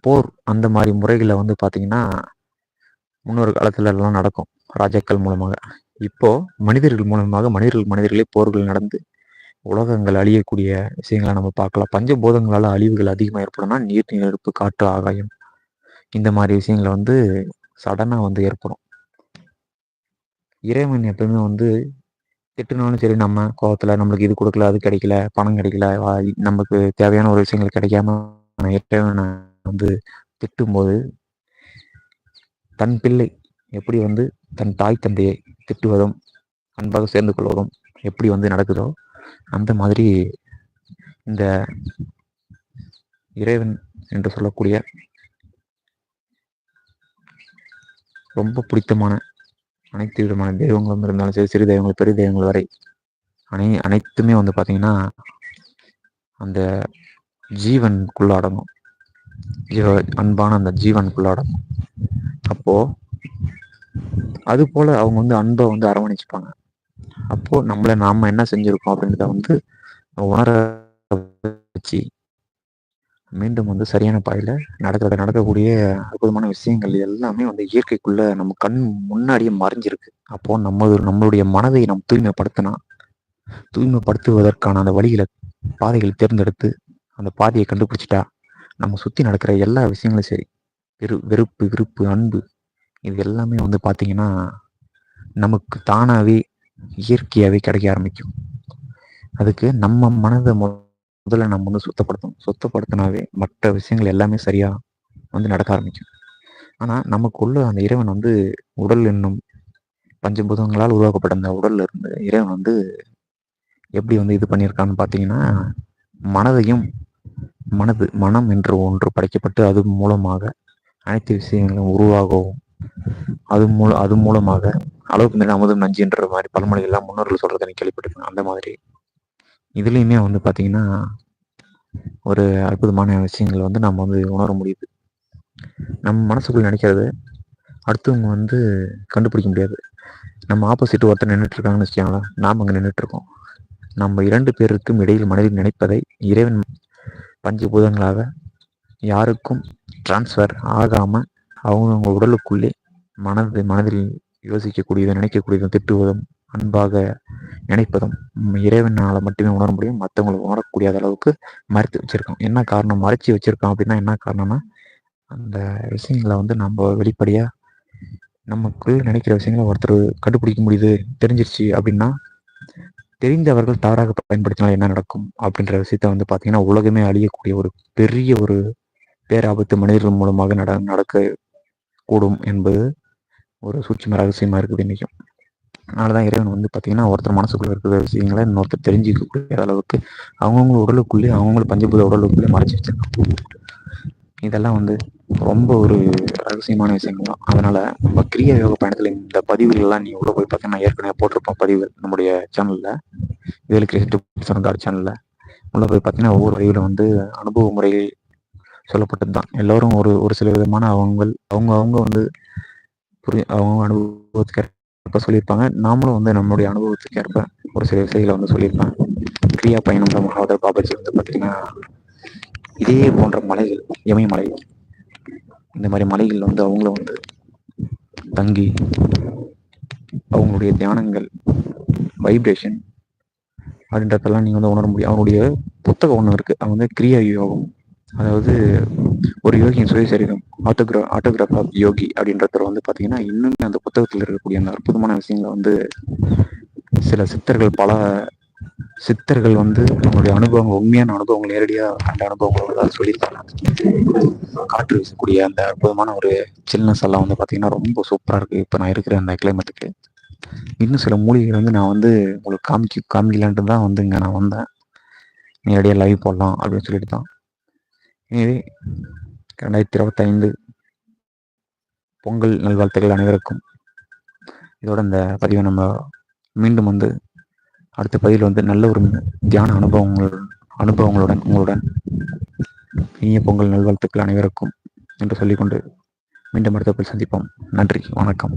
போர் அந்த மாதிரி முறைகளை வந்து பார்த்தீங்கன்னா முன்னொரு காலத்துல எல்லாம் நடக்கும் ராஜாக்கள் மூலமாக. இப்போ மனிதர்கள் மூலமாக மனிதர்களே போர்கள் நடந்து உலகங்கள் அழியக்கூடிய விஷயங்களை நம்ம பார்க்கலாம். பஞ்சபூதங்களால அழிவுகள் அதிகமாக ஏற்படும்னா நீர், நிலநடுப்பு, காற்று, ஆகாயம் இந்த மாதிரி விஷயங்களை வந்து சடனா வந்து ஏற்படும். இறைவன் எப்பவுமே வந்து திட்டுனாலும் சரி, நம்ம கோவத்துல நம்மளுக்கு இது கொடுக்கல, அது கிடைக்கல, பணம் கிடைக்கல, நமக்கு தேவையான ஒரு விஷயங்கள் கிடைக்காம இறைவனை வந்து திட்டும்போது தன் பிள்ளை எப்படி வந்து தன் தாய் தந்தையை திட்டுவதும் அன்பாக சேர்ந்து கொள்வதும் எப்படி வந்து நடக்குதோ அந்த மாதிரி இந்த இறைவன் என்று சொல்லக்கூடிய ரொம்ப பிடித்தமான அனைத்து விதமான தெய்வங்களும் இருந்தாலும் சரி, சிறு தெய்வங்கள் பெரிய தெய்வங்கள் வரை அனைத்துமே வந்து பார்த்தீங்கன்னா அந்த ஜீவனுக்குள்ளாடணும், அன்பான அந்த ஜீவனுக்குள்ளாடணும். அப்போ அது போல அவங்க வந்து அன்பை வந்து அரவணைச்சுப்பாங்க. அப்போ நாம என்ன செஞ்சிருக்கோம் அப்படின்றத வந்து உணர வச்சு மீண்டும் வந்து சரியான பாதையில நடக்கக்கூடிய அற்புதமான விஷயங்கள் எல்லாமே வந்து இயற்கைக்குள்ள நம்ம கண் முன்னாடியே மறைஞ்சிருக்கு. அப்போ நம்மளுடைய மனதை நாம் தூய்மைப்படுத்துவதற்கான அந்த பாதைகளை தேர்ந்தெடுத்து அந்த பாதையை கண்டுபிடிச்சிட்டா நம்ம சுத்தி நடக்கிற எல்லா விஷயங்களும் சரி, வெறுப்பு, விருப்பு, அன்பு இது எல்லாமே வந்து பார்த்தீங்கன்னா நமக்கு தானாவே இயற்கையாகவே கிடைக்க ஆரம்பிக்கும். அதுக்கு நம்ம மனதை முதல்ல நம்ம வந்து சுத்தப்படுத்தினாவே மற்ற விஷயங்கள் எல்லாமே சரியா வந்து நடக்க ஆரம்பிக்கும். ஆனா நமக்குள்ள அந்த இறைவன் வந்து உடல் என்னும் பஞ்சபூதங்களால் உருவாக்கப்பட்ட அந்த உடல்ல இருந்து இறைவன் வந்து எப்படி வந்து இது பண்ணியிருக்கான்னு பார்த்தீங்கன்னா மனம் என்று ஒன்று படைக்கப்பட்டு அது மூலமாக அனைத்து விஷயங்களும் உருவாகவும் அது மூலமாக அளவுக்கு மேல அமுதம் நஞ்சு என்ற மாதிரி பழமொழிகள் எல்லாம் முன்னோர்கள் சொல்றதை நீ கேள்விப்பட்டிருக்கேன். அந்த மாதிரி இதுலயுமே வந்து பார்த்தீங்கன்னா ஒரு அற்புதமான விஷயங்கள் வந்து நம்ம வந்து உணர முடியுது. நம்ம மனசுக்குள்ள நினைக்கிறது அடுத்தவங்க வந்து கண்டுபிடிக்க முடியாது. நம்ம ஆப்போசிட் ஒருத்தர் நின்றுட்டு இருக்காங்கன்னு வச்சுக்கோங்களேன், நாம் அங்கே நின்றுட்டு இருக்கோம். நம்ம 2 பேருக்கும் இடையில் மனதில் நினைப்பதை இறைவன் பஞ்சபூதங்களாக யாருக்கும் டிரான்ஸ்ஃபர் ஆகாம அவங்க உடலுக்குள்ளே மனதில் யோசிக்கக்கூடியதை, நினைக்கக்கூடியதும், திட்டுவதும், அன்பாக நினைப்பதும் இறைவனால மட்டுமே உணர முடியும். மற்றவங்களுக்கு உணரக்கூடிய அளவுக்கு மறைத்து வச்சிருக்கோம். என்ன காரணம் மறைச்சி வச்சிருக்கோம் அப்படின்னா என்ன காரணம்னா அந்த விஷயங்களை வந்து நம்ம வெளிப்படையா நமக்குள்ள நினைக்கிற விஷயங்களை ஒருத்தர் கண்டுபிடிக்க முடியுது, தெரிஞ்சிருச்சு அப்படின்னா தெரிந்தவர்கள் தவறாக பயன்படுத்தினால் என்ன நடக்கும் அப்படின்ற விஷயத்த வந்து பார்த்தீங்கன்னா உலகமே அழியக்கூடிய ஒரு பெரிய ஒரு பேராபத்து மனிதர்கள் மூலமாக நடக்க கூடும் என்பது ஒரு சூட்சும ரகசியமா இருக்குது இன்னைக்கும். அதனாலதான் இறைவன் வந்து பார்த்தீங்கன்னா ஒருத்தர் மனசுக்குள்ள இருக்கிற விஷயங்களை இன்னொருத்தர் தெரிஞ்சுக்கக்கூடிய அளவுக்கு அவங்கவுங்க உடலுக்குள்ளே அவங்கவுங்க பஞ்சபூத உடலுக்குள்ளே மறைச்சி வச்சிருக்காங்க. இதெல்லாம் வந்து ரொம்ப ஒரு ரகசியமான விஷயங்கள் தான். அதனால நம்ம கிரியா யோக பயணத்துல இந்த பதிவுகள்லாம் நீ உள்ள போய் பார்த்தீங்கன்னா ஏற்கனவே போட்டிருப்போம் பதிவு நம்முடைய சேனல்ல, வேலு கிரியேட்டிவ் சேனல்ல உள்ள போய் பார்த்தீங்கன்னா ஒவ்வொரு பதிவுல வந்து அனுபவ முறைகள் சொல்லப்பட்டது தான். எல்லோரும் ஒரு சில விதமான அவங்க வந்து அவங்க அனுபவத்துக்கு ஏற்ப சொல்லியிருப்பாங்க. நாமளும் வந்து நம்மளுடைய அனுபவத்துக்கு ஏற்ப ஒரு சில விஷயங்களை வந்து சொல்லியிருப்பாங்க. கிரியா பயணம் மகாதர் பாபாஜி வந்து பார்த்தீங்கன்னா இதே போன்ற மலைகள், இமயமலை இந்த மாதிரி மலைகள் வந்து அவங்கள வந்து தங்கி அவங்களுடைய தியானங்கள், வைப்ரேஷன் அப்படின்றதெல்லாம் நீங்கள் வந்து உணர முடியும். அவனுடைய புத்தகம் ஒன்று இருக்குது, அது வந்து கிரியா யோகம், அதாவது ஒரு யோகியின் சுயசரிதம், ஆட்டோகிராஃப் ஆஃப் யோகி அப்படின்றத வந்து பார்த்தீங்கன்னா இன்னுமே அந்த புத்தகத்தில் இருக்கக்கூடிய அந்த அற்புதமான விஷயங்களை வந்து சில சித்தர்கள் வந்து அவங்களுடைய அனுபவங்கள், உண்மையான அனுபவங்கள், நேரடியாக அந்த அனுபவங்களை வந்து சொல்லியிருக்காங்க. காற்று வீசக்கூடிய அந்த அற்புதமான ஒரு சில்னஸ் எல்லாம் வந்து பார்த்தீங்கன்னா ரொம்ப சூப்பராக இருக்குது இப்போ நான் இருக்கிற அந்த கிளைமேட்டுக்கு. இன்னும் சில மூலிகைகள் வந்து நான் வந்து உங்களுக்கு காமிக்கலான்ட்டு தான் வந்து இங்கே நான் வந்தேன். நேரடியாக லைவ் போடலாம் அப்படின்னு சொல்லிட்டு தான். எனவே 2025 பொங்கல் நல்வாழ்த்துக்கள் அனைவருக்கும். இதோட இந்த பதிவை நம்ம மீண்டும் வந்து அடுத்த பதிவில் வந்து நல்ல ஒரு தியான அனுபவங்களுடன் உங்களுடன் இனிய பொங்கல் நல்வாழ்த்துக்கள் அனைவருக்கும் என்று சொல்லிக்கொண்டு மீண்டும் அடுத்த பதில் சந்திப்போம். நன்றி, வணக்கம்.